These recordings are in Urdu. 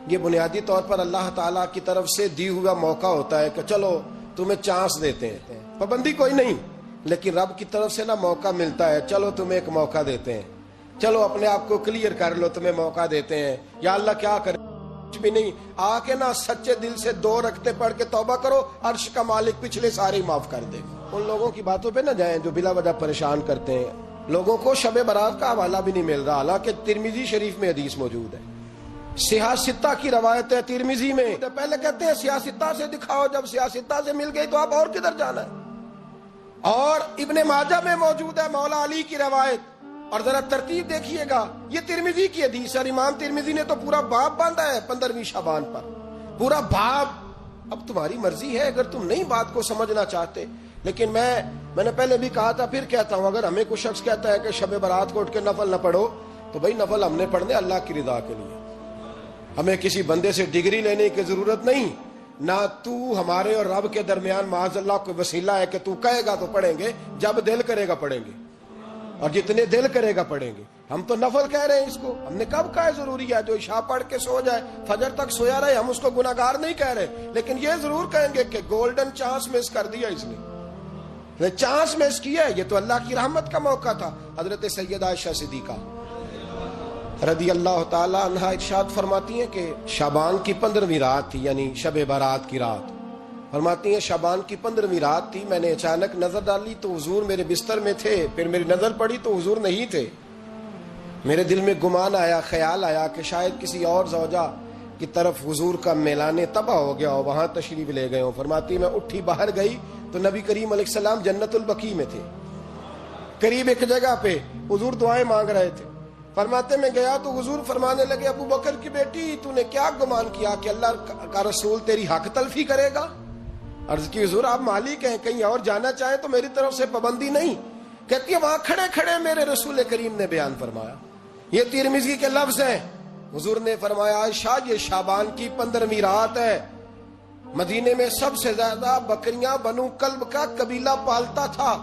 یہ بنیادی طور پر اللہ تعالیٰ کی طرف سے دی ہوا موقع ہوتا ہے کہ چلو تمہیں چانس دیتے ہیں، پابندی کوئی نہیں، لیکن رب کی طرف سے نا موقع ملتا ہے، چلو تمہیں ایک موقع دیتے ہیں، چلو اپنے آپ کو کلیئر کر لو، تمہیں موقع دیتے ہیں۔ یا اللہ کیا کرے، کچھ بھی نہیں، آ کے نا سچے دل سے 2 رکعتیں پڑھ کے توبہ کرو، عرش کا مالک پچھلے سارے معاف کر دے گا۔ ان لوگوں کی باتوں پہ نہ جائیں جو بلا وجہ پریشان کرتے ہیں لوگوں کو۔ شب برات کا حوالہ بھی نہیں مل رہا، حالانکہ ترمذی شریف میں حدیث موجود ہے، سیاستہ کی روایت ہے ترمذی میں۔ پہلے کہتے ہیں سیاستہ سے دکھاؤ، جب سیاستہ سے مل گئی تو آپ اور کدھر جانا ہے؟ اور ابن ماجہ میں موجود ہے مولا علی کی روایت، اور ذرا ترتیب دیکھیے گا، یہ ترمذی کی حدیث ہے، اور امام ترمذی نے تو پورا باب باندھا ہے 15ویں شعبان پر، پورا باب۔ اب تمہاری مرضی ہے اگر تم نہیں بات کو سمجھنا چاہتے، لیکن میں نے پہلے بھی کہا تھا، پھر کہتا ہوں، اگر ہمیں کوئی شخص کہتا ہے کہ شب برات کو اٹھ کے نفل نہ پڑھو، تو بھائی نفل ہم نے پڑھنے اللہ کی رضا کے لیے، ہمیں کسی بندے سے ڈگری لینے کی ضرورت نہیں، نہ تو ہمارے اور رب کے درمیان معاذ اللہ کوئی وسیلہ ہے کہ تو کہے گا تو پڑھیں گے، جب دل کرے گا پڑھیں گے، اور جتنے دل کرے گا پڑھیں گے۔ ہم تو نفل کہہ رہے ہیں اس کو، ہم نے کب کہا ہے ضروری ہے جو عشاء پڑھ کے سو جائے فجر تک سویا رہے، ہم اس کو گناہگار نہیں کہہ رہے، لیکن یہ ضرور کہیں گے کہ گولڈن چانس مس کر دیا اس نے چانس مس کیا ہے، یہ تو اللہ کی رحمت کا موقع تھا۔ حضرت سیدہ عائشہ صدیقہ رضی اللہ تعالی عنہا ارشاد فرماتی ہیں کہ شعبان کی 15ویں رات تھی، یعنی شب برات کی رات، فرماتی ہیں شعبان کی 15ویں رات تھی، میں نے اچانک نظر ڈالی تو حضور میرے بستر میں تھے، پھر میری نظر پڑی تو حضور نہیں تھے، میرے دل میں گمان آیا، خیال آیا کہ شاید کسی اور زوجہ کی طرف حضور کا میلان تباہ ہو گیا ہو، وہاں تشریف لے گئے ہوں۔ فرماتی میں اٹھی باہر گئی تو نبی کریم علیہ السلام جنت البقیع میں تھے، قریب ایک جگہ پہ حضور دعائیں مانگ رہے تھے۔ فرماتے میں گیا تو حضور فرمانے لگے، ابو بکر کی بیٹی تو نے کیا گمان کیا کہ اللہ کا رسول تیری حق تلفی کرے گا؟ عرض کی حضور آپ مالک ہیں، کہیں اور جانا چاہیں تو میری طرف سے پابندی نہیں۔ کہتی ہے وہاں کھڑے کھڑے میرے رسول کریم نے بیان فرمایا، یہ ترمذی کے لفظ ہیں، حضور نے فرمایا عائشہ یہ شعبان کی 15ویں رات ہے، مدینے میں سب سے زیادہ بکریاں بنو کلب کا قبیلہ پالتا تھا،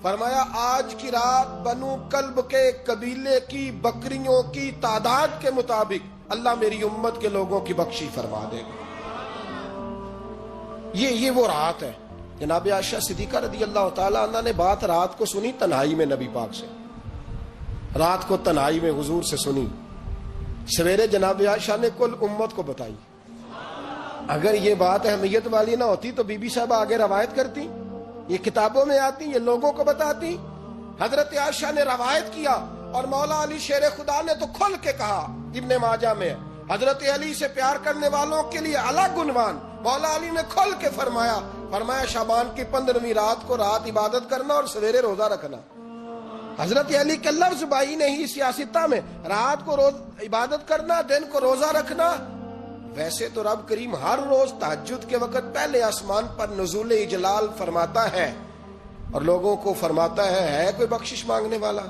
فرمایا آج کی رات بنو کلب کے قبیلے کی بکریوں کی تعداد کے مطابق اللہ میری امت کے لوگوں کی بخشی فرما دے گا۔ یہ وہ رات ہے۔ جناب عائشہ صدیقہ رضی اللہ تعالی عنہ نے بات رات کو سنی تنہائی میں نبی پاک سے، رات کو تنہائی میں حضور سے سنی، سویرے جناب عائشہ نے کل امت کو بتائی۔ اگر یہ بات اہمیت والی نہ ہوتی تو بی بی صاحب آگے روایت کرتی، یہ کتابوں میں آتی، یہ لوگوں کو بتاتی۔ حضرت عائشہ نے روایت کیا اور مولا علی شیر خدا نے تو کھل کے کہا، ابن ماجہ میں حضرت علی سے پیار کرنے والوں کے لیے الگ عنوان، مولا علی نے کھل کے فرمایا شعبان کی 15ویں رات کو رات عبادت کرنا اور سویرے روزہ رکھنا۔ حضرت علی کے لفظ بائی نہیں سیاستہ میں، رات کو روز عبادت کرنا، دن کو روزہ رکھنا۔ ویسے تو رب کریم ہر روز تہجد کے وقت پہلے آسمان پر نزول اجلال فرماتا ہے اور لوگوں کو فرماتا ہے کوئی بخشش مانگنے والا؟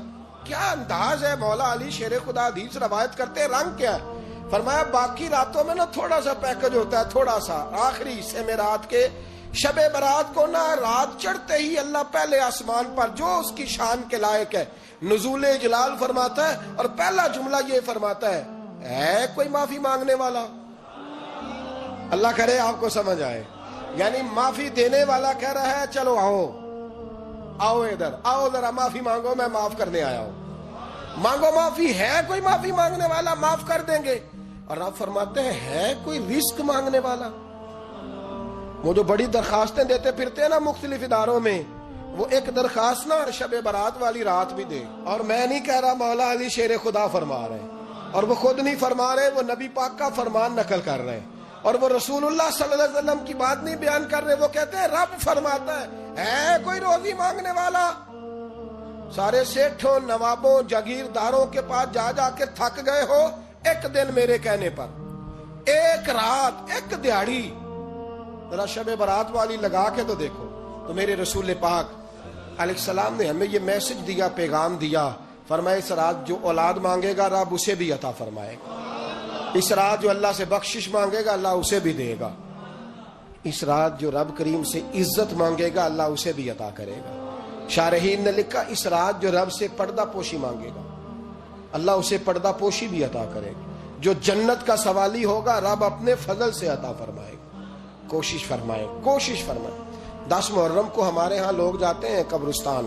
کیا انداز ہے مولا علی شیر خدا حدیث روایت کرتے ہیں، رنگ کیا ہے؟ فرمایا باقی راتوں میں نا تھوڑا سا پیکج ہوتا ہے، تھوڑا سا آخری حصے میں رات کے شب برات کو نا رات چڑھتے ہی اللہ پہلے آسمان پر جو اس کی شان کے لائق ہے نزول اجلال فرماتا ہے، اور پہلا جملہ یہ فرماتا ہے کوئی معافی مانگنے والا؟ اللہ کرے آپ کو سمجھ آئے، یعنی معافی دینے والا کہہ رہا ہے چلو آؤ ادھر آؤ ذرا معافی مانگو، میں معاف کرنے آیا ہوں، مانگو معافی۔ ہے کوئی معافی مانگنے والا؟ معاف کر دیں گے۔ اور آپ فرماتے ہیں ہے کوئی رزق مانگنے والا؟ وہ جو بڑی درخواستیں دیتے پھرتے ہیں نا مختلف اداروں میں، وہ ایک درخواست نا شب برات والی رات بھی دے۔ اور میں نہیں کہہ رہا مولا علی شیر خدا فرما رہے ہیں، اور وہ خود نہیں فرما رہے، وہ نبی پاک کا فرمان نقل کر رہے ہیں، اور وہ رسول اللہ صلی اللہ علیہ وسلم کی بات نہیں بیان کر رہے، وہ کہتے ہیں رب فرماتا ہے کوئی روزی مانگنے والا؟ سارے سیٹھوں نوابوں جاگیرداروں کے پاس جا جا کے تھک گئے ہو، ایک دن میرے کہنے پر، ایک رات، ایک دیہڑی ذرا شب برات والی لگا کے تو دیکھو۔ تو میرے رسول پاک علیہ السلام نے ہمیں یہ میسج دیا، پیغام دیا، فرمائے اس رات جو اولاد مانگے گا رب اسے بھی عطا فرمائے گا، اس رات جو اللہ سے بخشش مانگے گا اللہ اسے بھی دے گا، اس رات جو رب کریم سے عزت مانگے گا اللہ اسے بھی عطا کرے گا۔ شارحین نے لکھا اس رات جو رب سے پردہ پوشی مانگے گا اللہ اسے پردہ پوشی بھی عطا کرے گا، جو جنت کا سوالی ہوگا رب اپنے فضل سے عطا فرمائے گا. کوشش فرمائیں, کوشش فرمائیں. 10 محرم کو ہمارے ہاں لوگ جاتے ہیں قبرستان,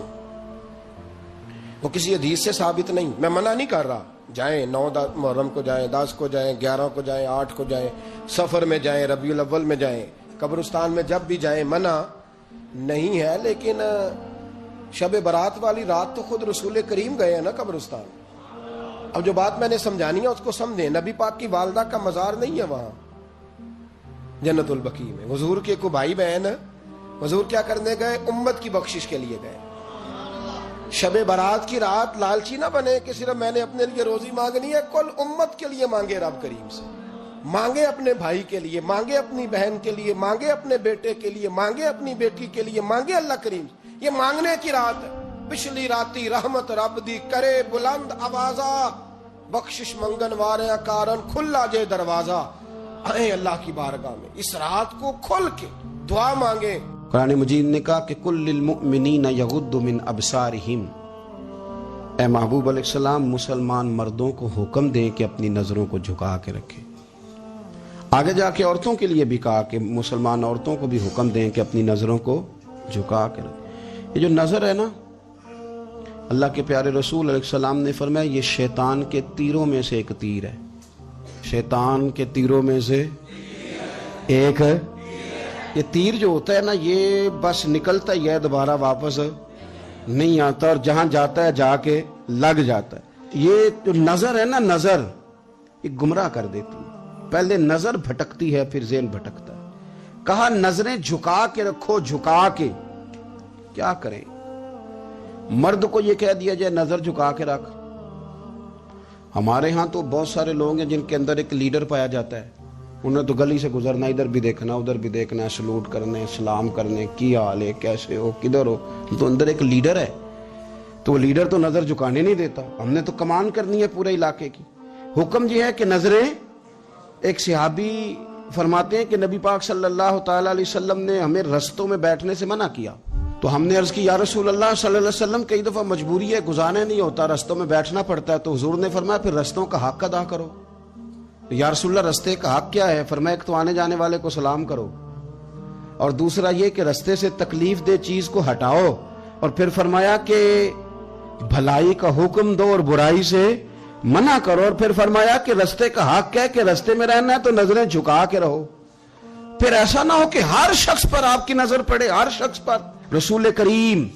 وہ کسی حدیث سے ثابت نہیں, میں منع نہیں کر رہا, جائیں 9 محرم کو جائیں, 10 کو جائیں, 11 کو جائیں, 8 کو جائیں, سفر میں جائیں, ربیع الاول میں جائیں, قبرستان میں جب بھی جائیں, منع نہیں ہے. لیکن شب برات والی رات تو خود رسول کریم گئے ہیں نا قبرستان. اب جو بات میں نے سمجھانی ہے اس کو سمجھیں. نبی پاک کی والدہ کا مزار نہیں ہے وہاں جنت البقیع میں. حضور کے کو بھائی بہن, حضور کیا کرنے گئے؟ امت کی بخشش کے لیے گئے. شب برات کی رات لالچی نہ بنے کہ صرف میں نے اپنے لیے روزی مانگنی ہے, کل امت کے لیے مانگے رب کریم سے. مانگے اپنے بھائی کے لیے, مانگے اپنی بہن کے لیے, مانگے اپنے بیٹے کے لیے, مانگے اپنی بیٹی کے لیے, مانگے اللہ کریم. یہ مانگنے کی رات ہے. پچھلی راتی رحمت رب دی کرے بلند آوازہ, بخشش منگن واریاں کارن کھلا جے دروازہ. آئیں اللہ کی بارگاہ میں اس رات کو کھل کے دعا مانگے. قرآن مجید نے کہا کہ کل للمؤمنین یغضوا من ابصارہم, اے محبوب علیہ السلام مسلمان مردوں کو حکم دیں کہ اپنی نظروں کو جھکا کے رکھیں. آگے جا کے عورتوں کے لیے بھی کہا کہ مسلمان عورتوں کو بھی حکم دیں کہ اپنی نظروں کو جھکا کے رکھیں. یہ جو نظر ہے نا, اللہ کے پیارے رسول علیہ السلام نے فرمایا یہ شیطان کے تیروں میں سے ایک تیر ہے. شیطان کے تیروں میں سے ایک ہے. یہ تیر جو ہوتا ہے نا, یہ بس نکلتا ہی ہے, دوبارہ واپس نہیں آتا, اور جہاں جاتا ہے جا کے لگ جاتا ہے. یہ جو نظر ہے نا, نظر یہ گمراہ کر دیتی ہے. پہلے نظر بھٹکتی ہے پھر ذہن بھٹکتا ہے. کہا نظریں جھکا کے رکھو, جھکا کے. کیا کریں؟ مرد کو یہ کہہ دیا جائے نظر جھکا کے رکھ. ہمارے ہاں تو بہت سارے لوگ ہیں جن کے اندر ایک لیڈر پایا جاتا ہے. انہیں تو گلی سے گزرنا, ادھر بھی دیکھنا ادھر بھی دیکھنا, سلوٹ کرنے, سلام کرنے, کی حال ہے, کیسے ہو, کدھر ہو. تو اندر ایک لیڈر ہے, تو وہ لیڈر تو نظر جھکانے نہیں دیتا. ہم نے تو کمان کرنی ہے پورے علاقے کی. حکم یہ ہے کہ نظریں, ایک صحابی فرماتے ہیں کہ نبی پاک صلی اللہ تعالی علیہ وسلم نے ہمیں رستوں میں بیٹھنے سے منع کیا. تو ہم نے عرض کی یا رسول اللہ صلی اللہ علیہ وسلم, کئی دفعہ مجبوری ہے, گزارنے نہیں ہوتا, رستوں میں بیٹھنا پڑتا ہے. تو حضور نے فرمایا پھر رستوں کا حق ادا کرو. یا رسول اللہ رستے کا حق کیا ہے؟ فرمایا ایک تو آنے جانے والے کو سلام کرو, اور دوسرا یہ کہ رستے سے تکلیف دہ چیز کو ہٹاؤ, اور پھر فرمایا کہ بھلائی کا حکم دو اور برائی سے منع کرو, اور پھر فرمایا کہ رستے کا حق ہے کہ رستے میں رہنا ہے تو نظریں جھکا کے رہو. پھر ایسا نہ ہو کہ ہر شخص پر آپ کی نظر پڑے, ہر شخص پر. رسول کریم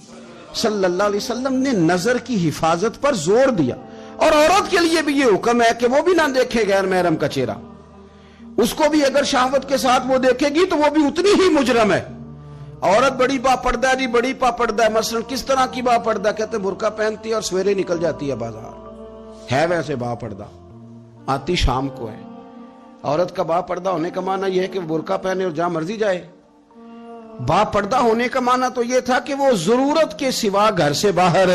صلی اللہ علیہ وسلم نے نظر کی حفاظت پر زور دیا. اور عورت کے لیے بھی یہ حکم ہے کہ وہ بھی نہ دیکھے غیر محرم کا چہرہ. اس کو بھی اگر شہوت کے ساتھ وہ دیکھے گی تو وہ بھی اتنی ہی مجرم ہے. عورت بڑی با پردہ ہے جی, بڑی با پردہ ہے. مثلا کس طرح کی با پردہ؟ کہتے برقع پہنتی ہے اور سویرے نکل جاتی ہے بازار. ہے ویسے با پردہ, آتی شام کو ہے. عورت کا با پردہ ہونے کا معنی یہ ہے کہ برقع پہنے اور جہاں مرضی جائے. با پردہ ہونے کا معنی تو یہ تھا کہ وہ ضرورت کے سوا گھر سے باہر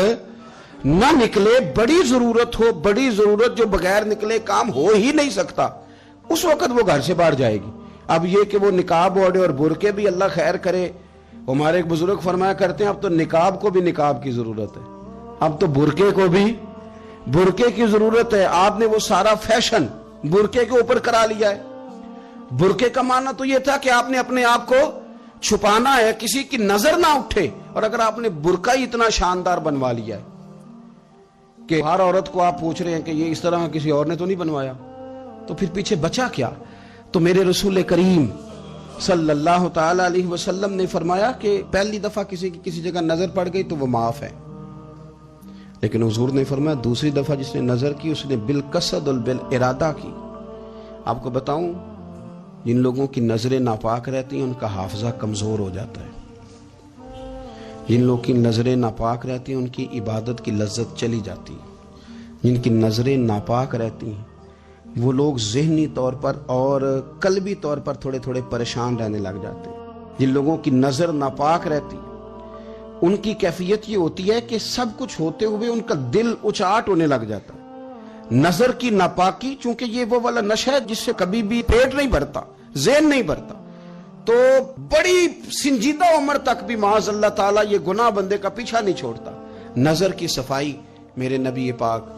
نہ نکلے. بڑی ضرورت ہو, بڑی ضرورت جو بغیر نکلے کام ہو ہی نہیں سکتا, اس وقت وہ گھر سے باہر جائے گی. اب یہ کہ وہ نقاب اوڑھے اور برقعے بھی, اللہ خیر کرے. ہمارے ایک بزرگ فرمایا کرتے ہیں اب تو نقاب کو بھی نقاب کی ضرورت ہے, اب تو برقعے کو بھی برقعے کی ضرورت ہے. آپ نے وہ سارا فیشن برقعے کے اوپر کرا لیا ہے. برقعے کا معنی تو یہ تھا کہ آپ نے اپنے آپ کو چھپانا ہے, کسی کی نظر نہ اٹھے. اور اگر آپ نے برقع ہی اتنا شاندار بنوا لیا ہے کہ ہر عورت کو آپ پوچھ رہے ہیں کہ یہ اس طرح کسی اور نے تو نہیں بنوایا, تو پھر پیچھے بچا کیا؟ تو میرے رسول کریم صلی اللہ تعالی علیہ وسلم نے فرمایا کہ پہلی دفعہ کسی کی کسی جگہ نظر پڑ گئی تو وہ معاف ہے. لیکن حضور نے فرمایا دوسری دفعہ جس نے نظر کی اس نے بالقصد اور بالارادہ کی. آپ کو بتاؤں, جن لوگوں کی نظریں ناپاک رہتی ہیں ان کا حافظہ کمزور ہو جاتا ہے. جن لوگوں کی نظریں ناپاک رہتی ہیں ان کی عبادت کی لذت چلی جاتی ہے. جن کی نظریں ناپاک رہتی ہیں وہ لوگ ذہنی طور پر اور قلبی طور پر تھوڑے تھوڑے پریشان رہنے لگ جاتے ہیں. جن لوگوں کی نظر ناپاک رہتی ہے ان کی کیفیت یہ ہوتی ہے کہ سب کچھ ہوتے ہوئے ان کا دل اچاٹ ہونے لگ جاتا ہے. نظر کی ناپاکی, چونکہ یہ وہ والا نشہ ہے جس سے کبھی بھی پیٹ نہیں بھرتا, ذہن نہیں بھرتا, تو بڑی سنجیدہ عمر تک بھی معاذ اللہ تعالیٰ یہ گناہ بندے کا پیچھا نہیں چھوڑتا. نظر کی صفائی میرے نبی پاک